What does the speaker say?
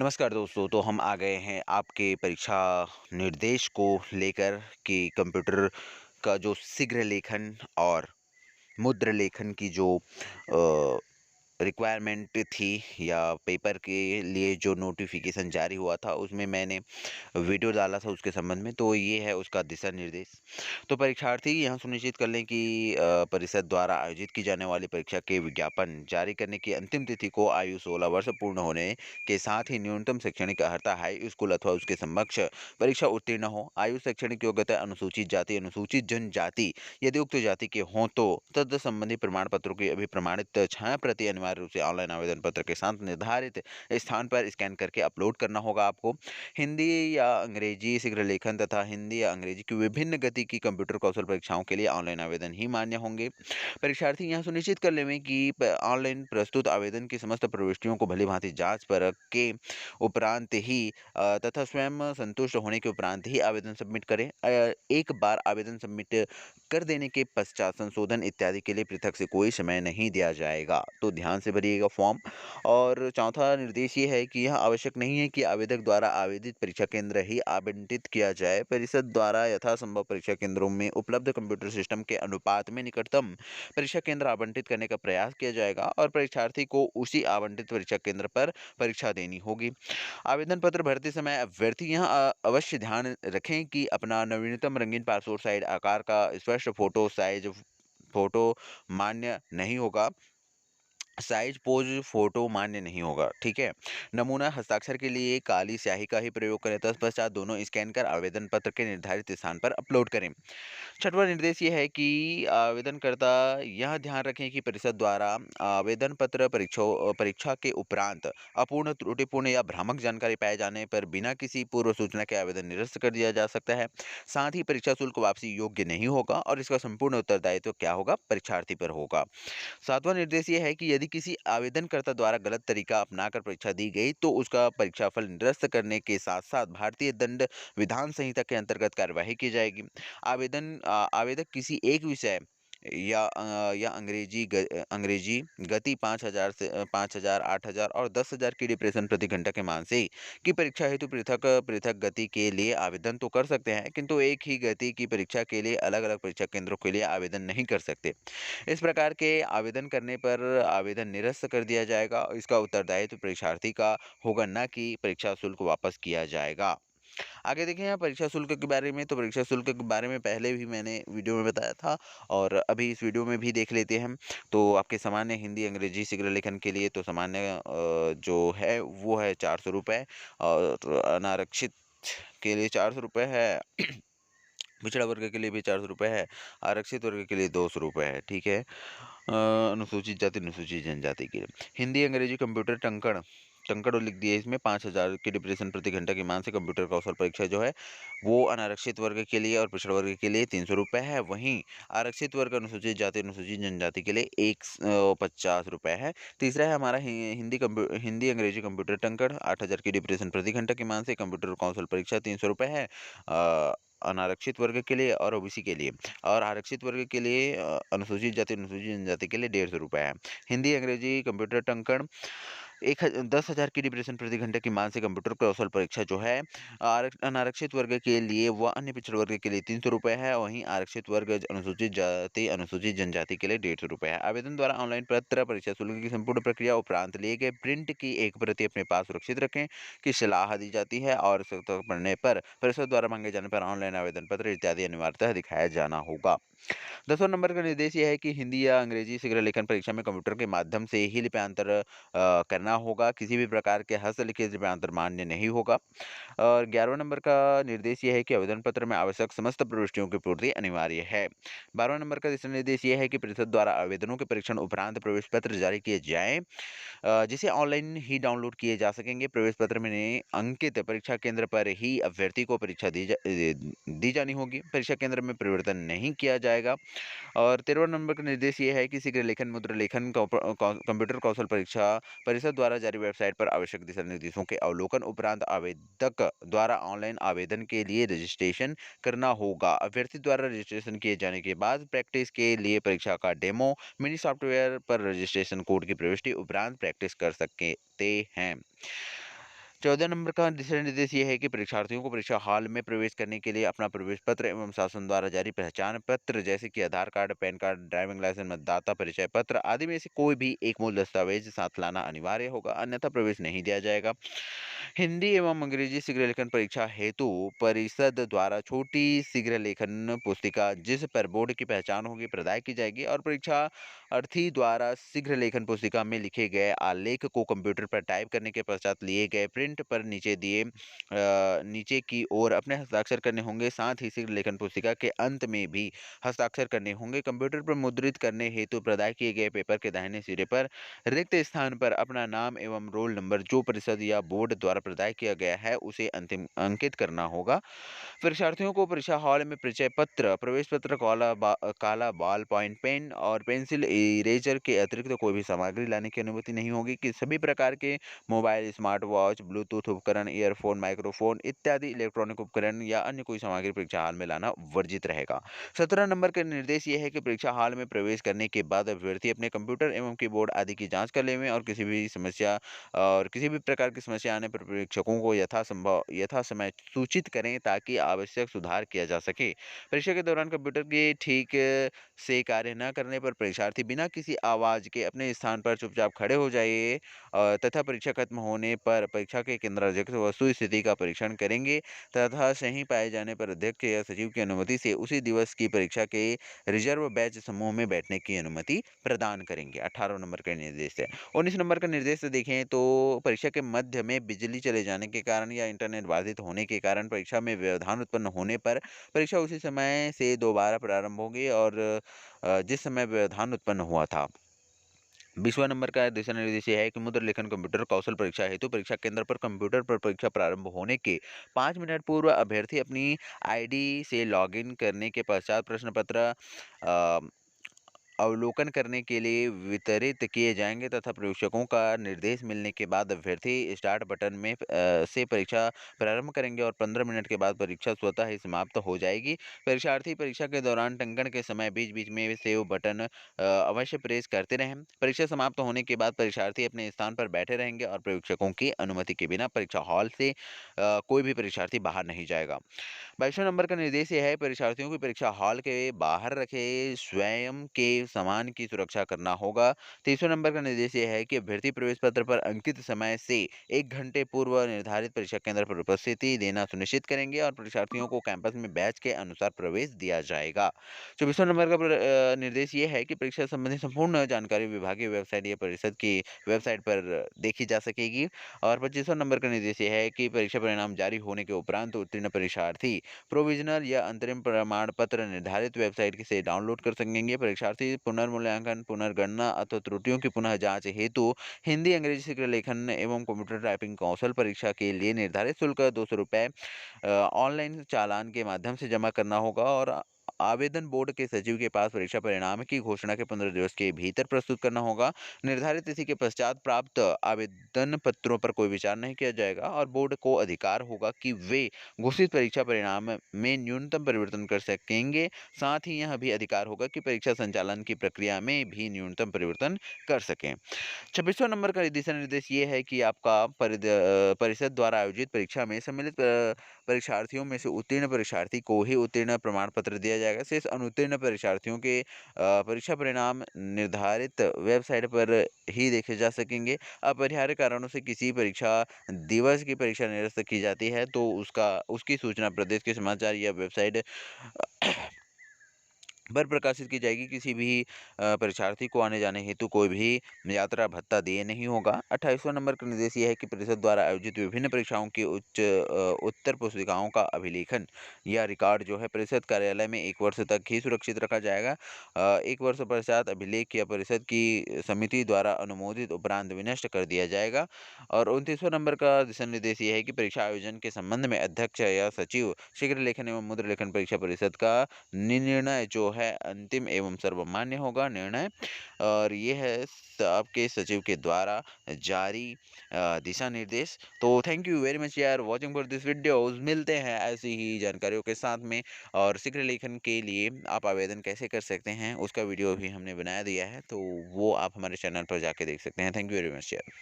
नमस्कार दोस्तों, तो हम आ गए हैं आपके परीक्षा निर्देश को लेकर कि कंप्यूटर का जो शीघ्र लेखन और मुद्र लेखन की जो रिक्वायरमेंट थी या पेपर के लिए जो नोटिफिकेशन जारी हुआ था उसमें मैंने वीडियो डाला था उसके संबंध में। तो ये है उसका दिशा निर्देश। तो परीक्षार्थी यह सुनिश्चित कर लें कि परिषद द्वारा आयोजित की जाने वाली परीक्षा के विज्ञापन जारी करने की अंतिम तिथि को आयु 16 वर्ष पूर्ण होने के साथ ही न्यूनतम शैक्षणिक अर्हता हाई स्कूल अथवा उसके समकक्ष परीक्षा उत्तीर्ण हो। आयु शैक्षणिक योग्यता अनुसूचित जाति अनुसूचित जनजाति यदि उक्त जाति के हों तो तद संबंधी प्रमाण पत्रों की अभिप्रमाणित छाया प्रति अनिवार्य रूप से ऑनलाइन आवेदन पत्र के साथ निर्धारित स्थान पर स्कैन करके अपलोड करना होगा आपको। हिंदी या अंग्रेजी शीघ्र लेखन तथा हिंदी या अंग्रेजी की विभिन्न गति की कंप्यूटर कौशल परीक्षाओं के लिए ऑनलाइन आवेदन ही मान्य होंगे। परीक्षार्थी यह सुनिश्चित कर लें कि ऑनलाइन प्रस्तुत आवेदन की समस्त प्रविष्टियों को भली भांति जांच परख के उपरांत ही तथा स्वयं संतुष्ट होने के उपरांत ही आवेदन सबमिट करें। एक बार आवेदन सबमिट कर देने के पश्चात संशोधन इत्यादि के लिए पृथक से कोई समय नहीं दिया जाएगा। तो ध्यान से भरिएगा फॉर्म। और चौथा निर्देश ये है कि यह आवश्यक नहीं है कि आवेदक द्वारा आवेदित परीक्षा केंद्र ही आवंटित किया जाए। परिषद द्वारा यथासंभव परीक्षा केंद्रों में उपलब्ध कंप्यूटर सिस्टम के अनुपात में निकटतम परीक्षा केंद्र आवंटित करने का प्रयास किया जाएगा और परीक्षार्थी को उसी आवंटित परीक्षा केंद्र पर परीक्षा देनी होगी। आवेदन पत्र भरते समय अभ्यर्थी यह अवश्य ध्यान रखें कि अपना नवीनतम रंगीन पासपोर्ट साइज आकार का स्पष्ट फोटो साइज फोटो मान्य नहीं होगा। साइज पोज फोटो मान्य नहीं होगा, ठीक है। नमूना हस्ताक्षर के लिए काली स्याही का ही प्रयोग करें। तत्पश्चात दोनों स्कैन कर आवेदन पत्र के निर्धारित स्थान पर अपलोड करें। छठवां निर्देश ये है कि आवेदनकर्ता यह ध्यान रखें कि परिषद द्वारा आवेदन पत्र परीक्षा के उपरांत अपूर्ण त्रुटिपूर्ण या भ्रामक जानकारी पाए जाने पर बिना किसी पूर्व सूचना के आवेदन निरस्त कर दिया जा सकता है। साथ ही परीक्षा शुल्क वापसी योग्य नहीं होगा और इसका संपूर्ण उत्तरदायित्व क्या होगा, परीक्षार्थी पर होगा। सातवां निर्देश ये है कि यदि किसी आवेदनकर्ता द्वारा गलत तरीका अपनाकर परीक्षा दी गई तो उसका परीक्षाफल निरस्त करने के साथ साथ भारतीय दंड विधान संहिता के अंतर्गत कार्यवाही की जाएगी। आवेदक किसी एक विषय या अंग्रेजी गति 5000 से 5000 8000 और 10000 की डिप्रेशन प्रति घंटा के मान से की परीक्षा हेतु पृथक पृथक गति के लिए आवेदन तो कर सकते हैं, किंतु एक ही गति की परीक्षा के लिए अलग अलग परीक्षा केंद्रों के लिए आवेदन नहीं कर सकते। इस प्रकार के आवेदन करने पर आवेदन निरस्त कर दिया जाएगा और इसका उत्तरदायित्व परीक्षार्थी का होगा, न कि परीक्षा शुल्क वापस किया जाएगा। आगे देखें यहाँ परीक्षा शुल्क के बारे में। तो परीक्षा शुल्क के बारे में पहले भी मैंने वीडियो में बताया था और अभी इस वीडियो में भी देख लेते हैं हम। तो आपके सामान्य हिंदी अंग्रेजी शीघ्र लेखन के लिए तो सामान्य जो है वो है 400 रुपये और अनारक्षित के लिए 400 रुपये है। पिछड़ा वर्ग के लिए भी 400 रुपये है। आरक्षित वर्ग के लिए 200 रुपये है, ठीक है। अनुसूचित जाति अनुसूचित जनजाति के लिए हिंदी अंग्रेजी कंप्यूटर टंकण टंकण लिख दिए इसमें 5000 की डिप्रेशन प्रति घंटा की मान से कंप्यूटर कौशल परीक्षा जो है वो अनारक्षित वर्ग के लिए और पिछड़ा वर्ग के लिए 300 रुपये है। वहीं आरक्षित वर्ग अनुसूचित जाति अनुसूचित जनजाति के लिए 150 रुपये है। तीसरा है हमारा हिंदी अंग्रेजी कंप्यूटर टंकण 8000 की डिप्रेशन प्रति घंटा की मान से कंप्यूटर कौशल परीक्षा 300 रुपये है अनारक्षित वर्ग के लिए और ओबीसी के लिए। और आरक्षित वर्ग के लिए अनुसूचित जाति अनुसूचित जनजाति के लिए 150 रुपये है। हिंदी अंग्रेजी कंप्यूटर टंकण 10,000 की डिप्रेशन प्रति घंटे की मान से कंप्यूटर कौशल परीक्षा जो है अनारक्षित वर्ग के लिए व अन्य पिछड़े वर्ग के लिए 300 रुपये है। वहीं आरक्षित वर्ग अनुसूचित जाति अनुसूचित जनजाति के लिए 150 रुपये है। आवेदन द्वारा ऑनलाइन पत्र परीक्षा शुल्क की संपूर्ण प्रक्रिया उपरांत लिए गए प्रिंट की एक प्रति अपने पास सुरक्षित रखें की सलाह दी जाती है और आवश्यकता पड़ने पर परिषद द्वारा मांगे जाने पर ऑनलाइन आवेदन पत्र इत्यादि अनिवार्यतः दिखाया जाना होगा। 10वां नंबर का निर्देश यह है कि हिंदी या अंग्रेजी शीघ्र लेखन परीक्षा में कंप्यूटर के माध्यम से ही लिप्यांतर करना होगा। किसी भी प्रकार के हस्तलिखित लिप्यांतर मान्य नहीं होगा। और 11वां नंबर का निर्देश ये है कि आवेदन पत्र में आवश्यक समस्त प्रविष्टियों की पूर्ति अनिवार्य है। 12वां नंबर का दिशा निर्देश ये है कि परिषद द्वारा आवेदनों के परीक्षण उपरांत प्रवेश पत्र जारी किए जाएं जिसे ऑनलाइन ही डाउनलोड किए जा सकेंगे। प्रवेश पत्र में अंकित परीक्षा केंद्र पर ही अभ्यर्थी को परीक्षा दी जानी होगी। परीक्षा केंद्र में परिवर्तन नहीं किया जाएगा। और 13वां नंबर का निर्देश ये है कि शीघ्र लेखन मुद्रा लेखन कंप्यूटर कौशल परीक्षा परिषद द्वारा जारी वेबसाइट पर आवश्यक दिशा निर्देशों के अवलोकन उपरांत आवेदक द्वारा ऑनलाइन आवेदन के लिए रजिस्ट्रेशन करना होगा। अभ्यर्थी द्वारा रजिस्ट्रेशन किए जाने के बाद प्रैक्टिस के लिए परीक्षा का डेमो मिनी सॉफ्टवेयर पर रजिस्ट्रेशन कोड की प्रविष्टि उपरांत प्रैक्टिस कर सकते हैं। 14 नंबर का दिशा निर्देश ये है कि परीक्षार्थियों को परीक्षा हॉल में प्रवेश करने के लिए अपना प्रवेश पत्र एवं शासन द्वारा जारी पहचान पत्र जैसे कि Aadhaar card, PAN card, driving licence, मतदाता परिचय पत्र आदि में से कोई भी एक मूल दस्तावेज साथ लाना अनिवार्य होगा, अन्यथा प्रवेश नहीं दिया जाएगा। हिंदी एवं अंग्रेजी शीघ्र लेखन परीक्षा हेतु परिषद द्वारा छोटी शीघ्र लेखन पुस्तिका जिस पर बोर्ड की पहचान होगी प्रदाय की जाएगी और परीक्षार्थी द्वारा शीघ्र लेखन पुस्तिका में लिखे गए आलेख को कंप्यूटर पर टाइप करने के पश्चात लिए गए प्रिंट पर नीचे की ओर अपने हस्ताक्षर करने होंगे। साथ ही शीघ्र लेखन पुस्तिका के अंत में भी हस्ताक्षर करने होंगे। कंप्यूटर पर मुद्रित करने हेतु प्रदाय किए गए पेपर के दाहिने सिरे पर रिक्त स्थान पर अपना नाम एवं रोल नंबर जो परिषद या बोर्ड द्वारा प्रदाय किया गया है उसे अंतिम अंकित करना होगा। परीक्षार्थियों को परीक्षा हॉल में परिचय पत्र, प्रवेश पत्र, काला बॉल पॉइंट पेन और पेंसिल इरेजर के अतिरिक्त कोई भी सामग्री लाने की अनुमति नहीं होगी कि सभी प्रकार के मोबाइल, स्मार्ट वॉच, ब्लूटूथ उपकरण, ईयरफोन, माइक्रोफोन इत्यादि इलेक्ट्रॉनिक उपकरण या अन्य कोई सामग्री परीक्षा हॉल में लाना वर्जित रहेगा। 17 नंबर का निर्देश ये है कि परीक्षा हॉल में प्रवेश करने के बाद अभ्यर्थी अपने कंप्यूटर एवं कीबोर्ड आदि की जांच कर लेवें और किसी भी प्रकार की समस्या आने पर परीक्षकों को यथा समय सूचित करें ताकि आवश्यक सुधार किया जा सके। परीक्षा के दौरान कंप्यूटर के ठीक से कार्य न करने पर परीक्षार्थी बिना किसी आवाज़ के अपने स्थान पर चुपचाप खड़े हो जाइए तथा परीक्षा खत्म होने पर परीक्षा के केंद्राध्यक्ष वस्तु स्थिति का परीक्षण करेंगे तथा सही पाए जाने पर अध्यक्ष या सचिव की अनुमति से उसी दिवस की परीक्षा के रिजर्व बैच समूह में बैठने की अनुमति प्रदान करेंगे। 18 नंबर का निर्देश है। 19 नंबर का निर्देश देखें तो परीक्षा के मध्य में बिजली चले जाने के कारण या इंटरनेट बाधित होने के कारण परीक्षा में व्यवधान उत्पन्न होने पर परीक्षा उसी समय से दोबारा प्रारंभ होगी और जिस समय व्यवधान उत्पन्न हुआ था। 20वां नंबर का दिशा निर्देश ये है कि मुद्रा लेखन कंप्यूटर कौशल परीक्षा हेतु परीक्षा केंद्र पर कंप्यूटर पर परीक्षा प्रारंभ होने के 5 मिनट पूर्व अभ्यर्थी अपनी आईडी से लॉगिन करने के पश्चात प्रश्न पत्र अ, अवलोकन करने के लिए वितरित किए जाएंगे तथा परीक्षकों का निर्देश मिलने के बाद अभ्यर्थी स्टार्ट बटन से परीक्षा प्रारंभ करेंगे और 15 मिनट के बाद परीक्षा स्वतः ही समाप्त हो जाएगी। परीक्षार्थी परीक्षा के दौरान टंकण के समय बीच बीच में सेव बटन अवश्य प्रेस करते रहें। परीक्षा समाप्त होने के बाद परीक्षार्थी अपने स्थान पर बैठे रहेंगे और परीक्षकों की अनुमति के बिना परीक्षा हॉल से कोई भी परीक्षार्थी बाहर नहीं जाएगा। 22वें नंबर का निर्देश ये है परीक्षार्थियों की परीक्षा हॉल के बाहर रखे स्वयं के सामान की सुरक्षा करना होगा। 23वें नंबर का निर्देश ये है कि अभ्यर्थी प्रवेश पत्र पर अंकित समय से 1 घंटे पूर्व निर्धारित परीक्षा केंद्र पर उपस्थिति देना सुनिश्चित करेंगे और परीक्षार्थियों को कैंपस में बैच के अनुसार प्रवेश दिया जाएगा। 24वें नंबर का निर्देश ये है कि परीक्षा संबंधी संपूर्ण जानकारी विभागीय वेबसाइट या परिषद की वेबसाइट पर देखी जा सकेगी। और 25वां नंबर का निर्देश ये है कि परीक्षा परिणाम जारी होने के उपरांत उत्तीर्ण परीक्षार्थी प्रोविजनल या अंतरिम प्रमाण पत्र निर्धारित वेबसाइट से डाउनलोड कर सकेंगे। परीक्षार्थी पुनर्मूल्यांकन, पुनर्गणना अथवा त्रुटियों की पुनः जांच हेतु हिंदी, अंग्रेजी शीघ्र लेखन एवं कंप्यूटर टाइपिंग कौशल परीक्षा के लिए निर्धारित शुल्क ₹200 ऑनलाइन चालान के माध्यम से जमा करना होगा और आवेदन बोर्ड के सचिव के पास परीक्षा परिणाम की घोषणा के 15 दिवस के भीतर प्रस्तुत करना होगा। निर्धारित तिथि के पश्चात प्राप्त आवेदन पत्रों पर कोई विचार नहीं किया जाएगा और बोर्ड को अधिकार होगा कि वे घोषित परीक्षा परिणाम में न्यूनतम परिवर्तन कर सकेंगे। साथ ही यह भी अधिकार होगा कि परीक्षा संचालन की प्रक्रिया में भी न्यूनतम परिवर्तन कर सकें। 26वां नंबर का दिशा निर्देश ये है कि आपका परिषद द्वारा आयोजित परीक्षा में सम्मिलित परीक्षार्थियों में से उत्तीर्ण परीक्षार्थी को ही उत्तीर्ण प्रमाण पत्र दिया जाएगा। शेष अनुत्तीर्ण परीक्षार्थियों के परीक्षा परिणाम निर्धारित वेबसाइट पर ही देखे जा सकेंगे। अपरिहार्य कारणों से किसी परीक्षा दिवस की परीक्षा निरस्त की जाती है तो उसका उसकी सूचना प्रदेश के समाचार या वेबसाइट पर प्रकाशित की जाएगी। किसी भी परीक्षार्थी को आने-जाने हेतु कोई भी यात्रा भत्ता देय नहीं होगा। 28वां नंबर का निर्देश ये है कि परिषद द्वारा आयोजित विभिन्न परीक्षाओं की उत्तर पुस्तिकाओं का अभिलेखन या रिकॉर्ड जो है परिषद कार्यालय में 1 वर्ष तक ही सुरक्षित रखा जाएगा। 1 वर्ष पश्चात अभिलेख या परिषद की समिति द्वारा अनुमोदित उपरांत विनष्ट कर दिया जाएगा। और 29वां नंबर का दिशा निर्देश ये है कि परीक्षा आयोजन के संबंध में अध्यक्ष या सचिव शीघ्र लेखन एवं मुद्रा लेखन परीक्षा परिषद का निर्णय जो है अंतिम एवं सर्वमान्य होगा निर्णय। और ये है आपके सचिव के द्वारा जारी दिशा निर्देश। तो थैंक यू वेरी मच यार वॉचिंग फॉर दिस वीडियोस। मिलते हैं ऐसी ही जानकारियों के साथ में। और शीघ्र लेखन के लिए आप आवेदन कैसे कर सकते हैं उसका वीडियो भी हमने बनाया दिया है, तो वो आप हमारे चैनल पर जाके देख सकते हैं। थैंक यू वेरी मच यार।